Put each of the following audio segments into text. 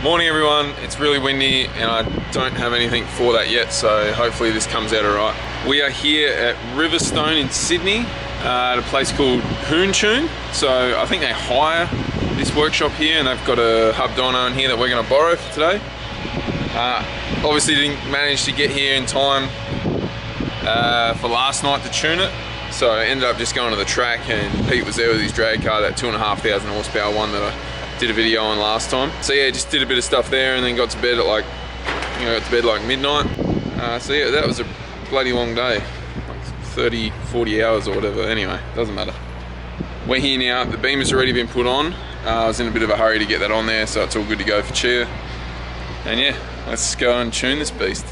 Morning everyone, it's really windy and I don't have anything for that yet, so hopefully this comes out alright. We are here at Riverstone in Sydney at a place called Hoon. So I think they hire this workshop here and they've got a Hub Dyno in here that we're going to borrow for today. Obviously didn't manage to get here in time for last night to tune it, so I ended up just going to the track and Pete was there with his drag car, that 2,500 horsepower one that I did a video on last time. So yeah, just did a bit of stuff there and then got to bed at like, midnight. So yeah, that was a bloody long day, like 30, 40 hours or whatever. Anyway, doesn't matter. We're here now, the beam has already been put on. I was in a bit of a hurry to get that on there, so it's all good to go for cheer. And yeah, let's go and tune this beast.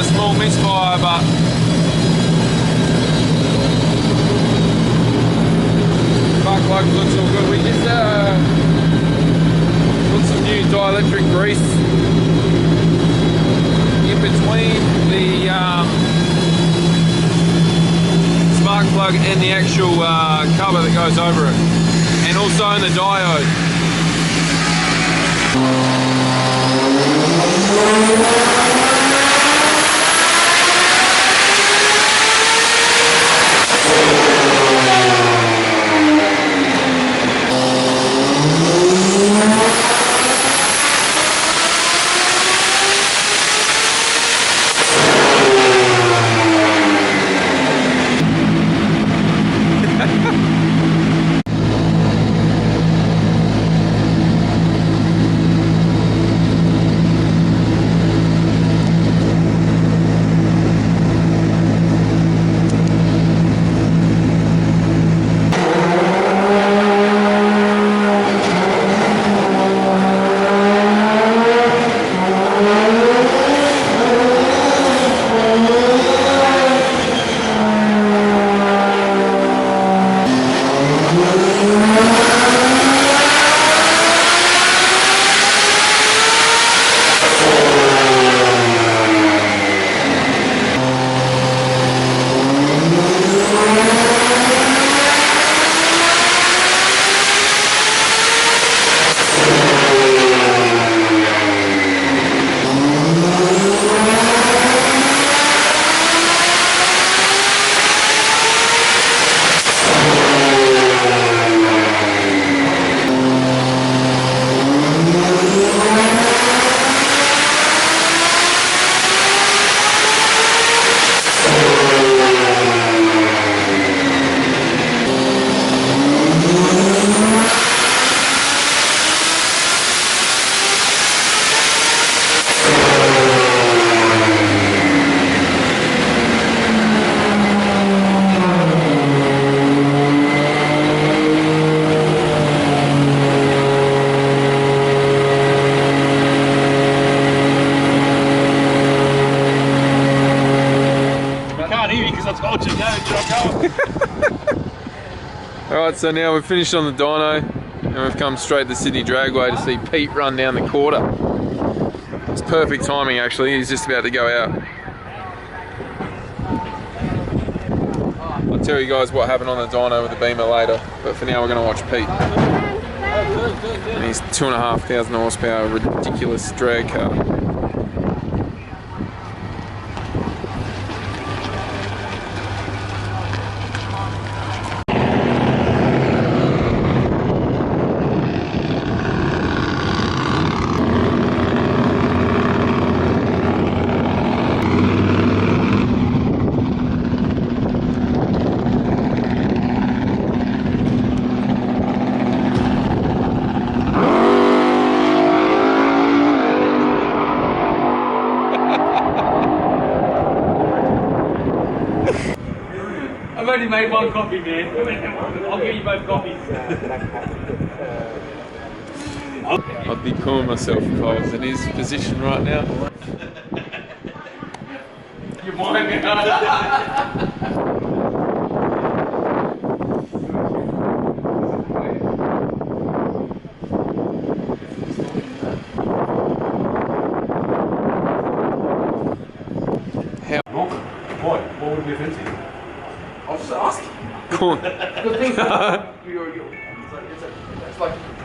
a small misfire, but spark plug looks all good. We just put some new dielectric grease in between the spark plug and the actual cover that goes over it, and also in the diode. Alright, so now we've finished on the dyno and we've come straight to the Sydney Dragway to see Pete run down the quarter. It's perfect timing actually, he's just about to go out. I'll tell you guys what happened on the dyno with the Beamer later, but for now we're going to watch Pete. And his 2,500 horsepower ridiculous drag car. I've only made one copy, man. I'll give you both copies. I'd be pulling myself if I was in his position right now. You're mine, man. What would be offensive? I'll just ask. Come on. Good thing.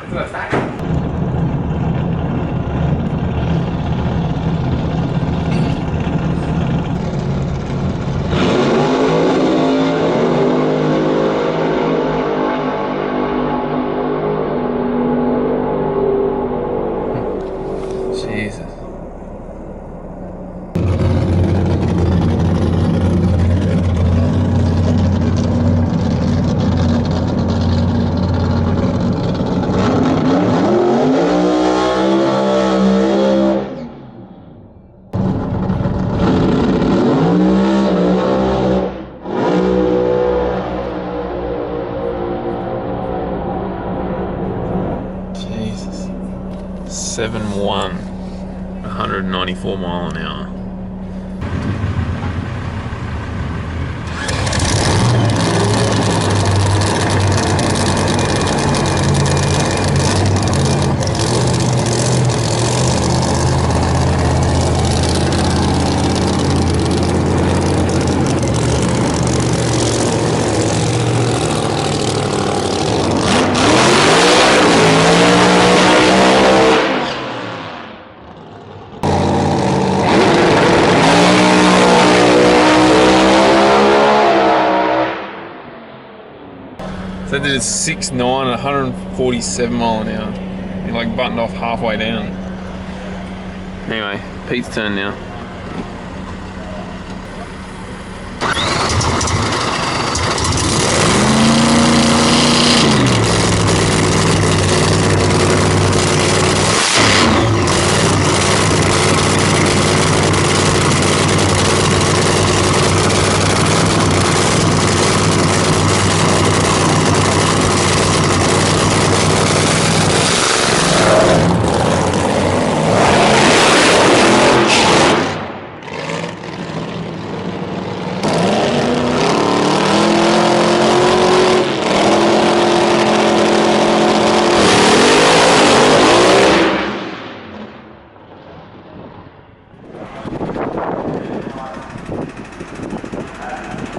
It's an attack. Jesus. Jesus. 7.1, 194 mile an hour. That did a 6.9 at 147 mile an hour. He like buttoned off halfway down. Anyway, Pete's turn now.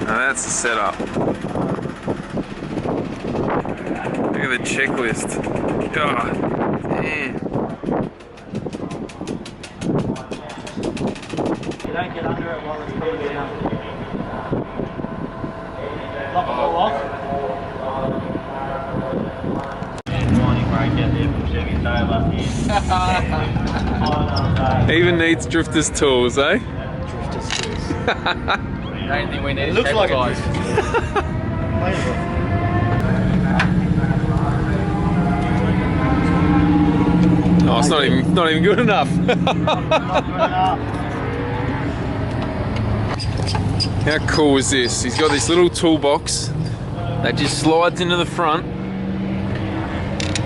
That's the setup. Look at the checklist. God damn. You don't get under it while it's coming down. Lock it all off. Even needs drifter's tools, eh? Drifter's tools. The only thing we need It is looks like cable a ties. Oh, it's not even good enough. How cool is this? He's got this little toolbox that just slides into the front.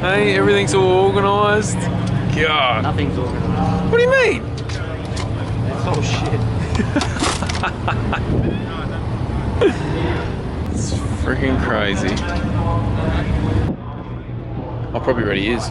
Hey, everything's all organised. God. Nothing's organised. What do you mean? It's all shit. It's freaking crazy. Oh, probably already is.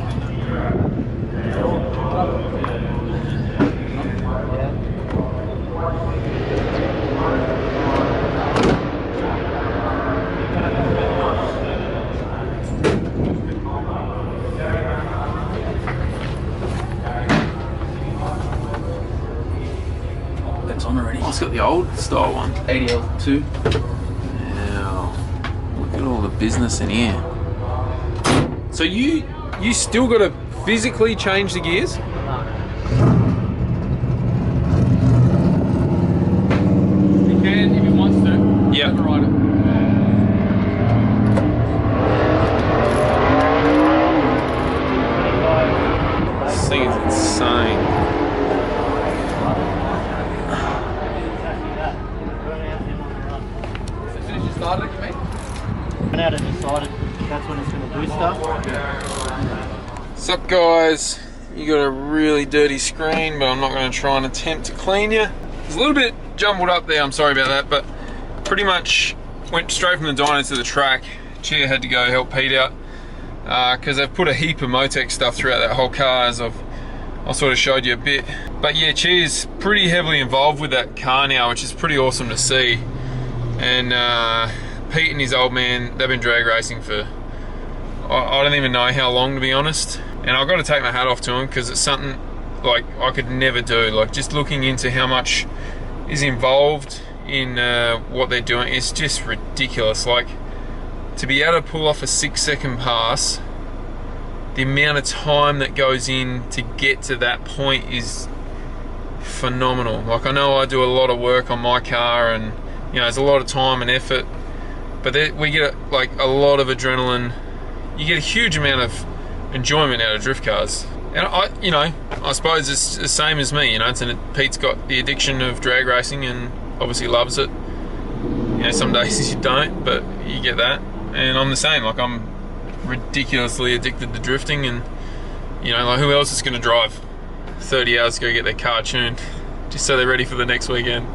That's on already. Oh, it's got the old style one. ADL2. Wow. Look at all the business in here. So you still got to physically change the gears? You can if he wants to. Yep. Override it. This thing is insane. As soon as you started it, you mean? Went out and decided that's when it's going to do stuff. What's up, guys? You got a really dirty screen, but I'm not going to try and attempt to clean you. It's a little bit jumbled up there, I'm sorry about that, but pretty much went straight from the dyno to the track. Chia had to go help Pete out because they've put a heap of Motec stuff throughout that whole car, as I sort of showed you a bit. But yeah, Chia's pretty heavily involved with that car now, which is pretty awesome to see. And Pete and his old man, they've been drag racing for I don't even know how long, to be honest. And I've got to take my hat off to them because it's something like I could never do. Like, just looking into how much is involved in what they're doing, it's just ridiculous. Like, to be able to pull off a 6-second pass, the amount of time that goes in to get to that point is phenomenal. Like, I know I do a lot of work on my car, and you know, there's a lot of time and effort, but we get like a lot of adrenaline. You get a huge amount of enjoyment out of drift cars. And I suppose it's the same as me, you know. Pete's got the addiction of drag racing and obviously loves it. You know, some days you don't, but you get that. And I'm the same. Like, I'm ridiculously addicted to drifting, and you know, like, who else is going to drive 30 hours to go get their car tuned just so they're ready for the next weekend?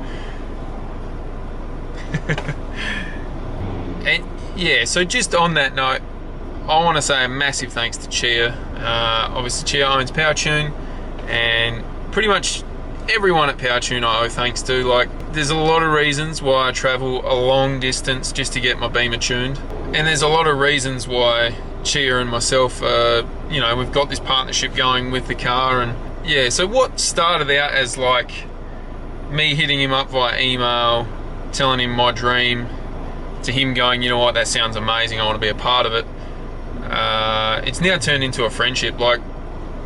And yeah, so just on that note, I want to say a massive thanks to Chia. Obviously, Chia owns PowerTune, and pretty much everyone at PowerTune I owe thanks to. Like, there's a lot of reasons why I travel a long distance just to get my Beamer tuned, and there's a lot of reasons why Chia and myself, you know, we've got this partnership going with the car. And yeah, so what started out as like me hitting him up via email, telling him my dream, to him going, you know what, that sounds amazing, I want to be a part of it. It's now turned into a friendship. Like,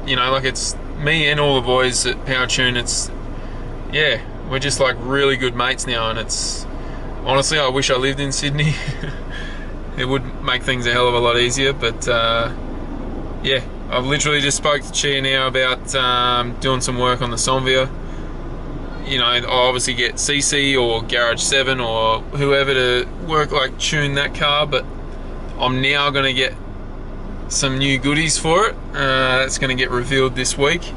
you know, like it's me and all the boys at Power Tune. It's, yeah, we're just like really good mates now, and it's, honestly, I wish I lived in Sydney. It would make things a hell of a lot easier, but yeah, I've literally just spoke to Chia now about doing some work on the Sonvia. You know, I'll obviously get CC or Garage 7 or whoever to work, like tune that car, but I'm now going to get some new goodies for it. That's going to get revealed this week,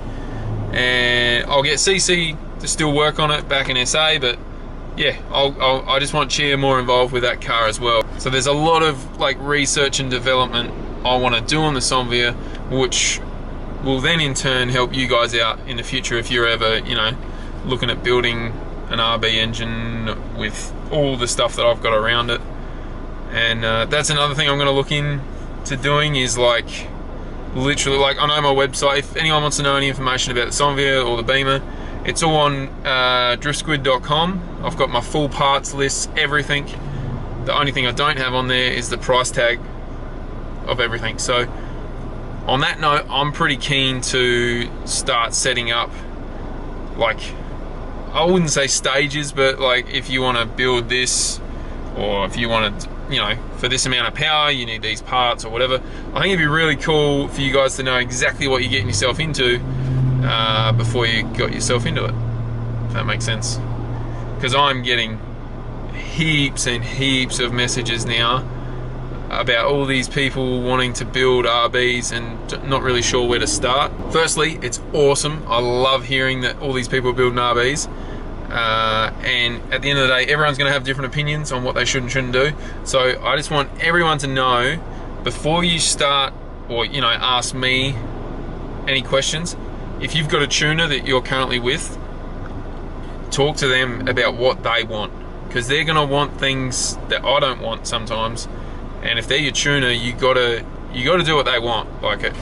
and I'll get CC to still work on it back in SA, but yeah, I just want Chia more involved with that car as well. So there's a lot of like research and development I want to do on the Sonvia, which will then in turn help you guys out in the future if you're ever, you know, looking at building an RB engine with all the stuff that I've got around it. And that's another thing I'm going to look into doing, is like literally, like, I know my website, if anyone wants to know any information about the Sonvia or the Beamer, it's all on DriftSquid.com. I've got my full parts list, everything. The only thing I don't have on there is the price tag of everything. So on that note, I'm pretty keen to start setting up, like, I wouldn't say stages, but like if you want to build this, or if you want to, you know, for this amount of power you need these parts or whatever, I think it'd be really cool for you guys to know exactly what you're getting yourself into before you got yourself into it, if that makes sense. Because I'm getting heaps and heaps of messages now about all these people wanting to build RBs and not really sure where to start. Firstly, it's awesome. I love hearing that all these people are building RBs. And at the end of the day, everyone's going to have different opinions on what they should and shouldn't do. So I just want everyone to know, before you start, or, you know, ask me any questions, if you've got a tuner that you're currently with, talk to them about what they want, because they're going to want things that I don't want sometimes. And if they're your tuner, you gotta do what they want. Like,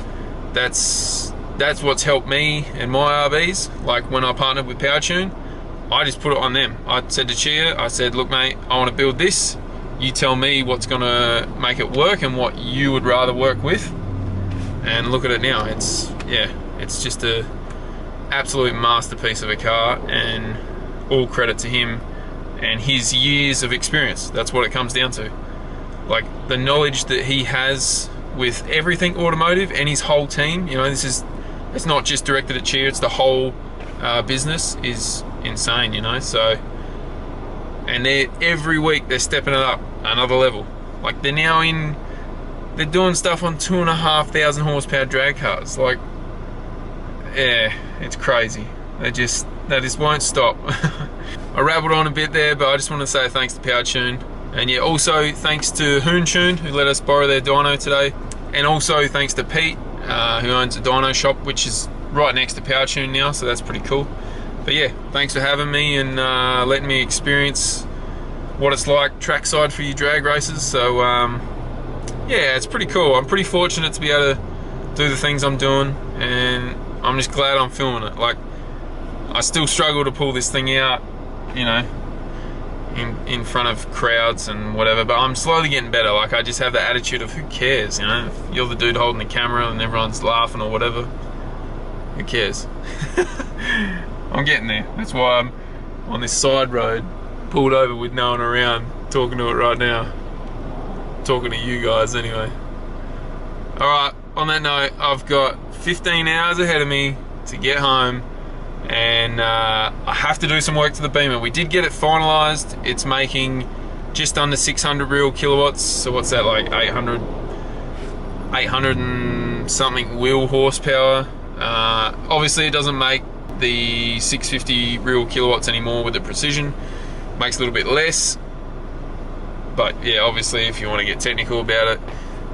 that's what's helped me and my RBs. Like when I partnered with Power Tune, I just put it on them. I said to Chia, I said, look mate, I want to build this. You tell me what's gonna make it work and what you would rather work with. And look at it now. It's, yeah, it's just a absolute masterpiece of a car, and all credit to him and his years of experience. That's what it comes down to. Like, the knowledge that he has with everything automotive, and his whole team, you know, it's not just directed at Chia, it's the whole business, is insane, you know. So, and every week they're stepping it up another level. Like, they're doing stuff on 2,500 horsepower drag cars. Like, yeah, it's crazy. They just won't stop. I rabbled on a bit there, but I just want to say thanks to Power Tune. And yeah, also thanks to Hoon Tune, who let us borrow their dyno today. And also thanks to Pete, who owns a dyno shop, which is right next to Power Tune now, so that's pretty cool. But yeah, thanks for having me and letting me experience what it's like trackside for you drag races. So yeah, it's pretty cool. I'm pretty fortunate to be able to do the things I'm doing, and I'm just glad I'm filming it. Like, I still struggle to pull this thing out, you know, in front of crowds and whatever, but I'm slowly getting better. Like, I just have the attitude of, who cares, you know, if you're the dude holding the camera and everyone's laughing or whatever, who cares? I'm getting there. That's why I'm on this side road, pulled over with no one around, talking to it right now, talking to you guys anyway. Alright, on that note, I've got 15 hours ahead of me to get home, and I have to do some work to the Beamer. We did get it finalized. It's making just under 600 real kilowatts, so what's that, like 800 and something wheel horsepower. Obviously it doesn't make the 650 real kilowatts anymore with the precision, makes a little bit less, but yeah, obviously if you want to get technical about it,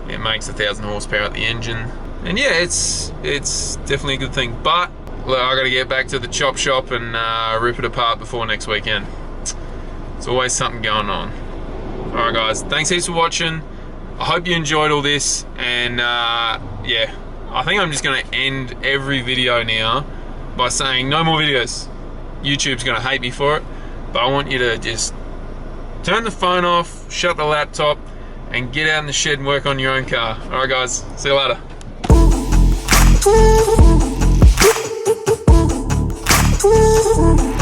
it makes 1,000 horsepower at the engine. And yeah, it's definitely a good thing, but look, I gotta get back to the chop shop and rip it apart before next weekend. There's always something going on. Alright guys, thanks heaps for watching. I hope you enjoyed all this, and yeah, I think I'm just gonna end every video now by saying no more videos. YouTube's gonna hate me for it, but I want you to just turn the phone off, shut the laptop, and get out in the shed and work on your own car. All right, guys, see you later. Woo!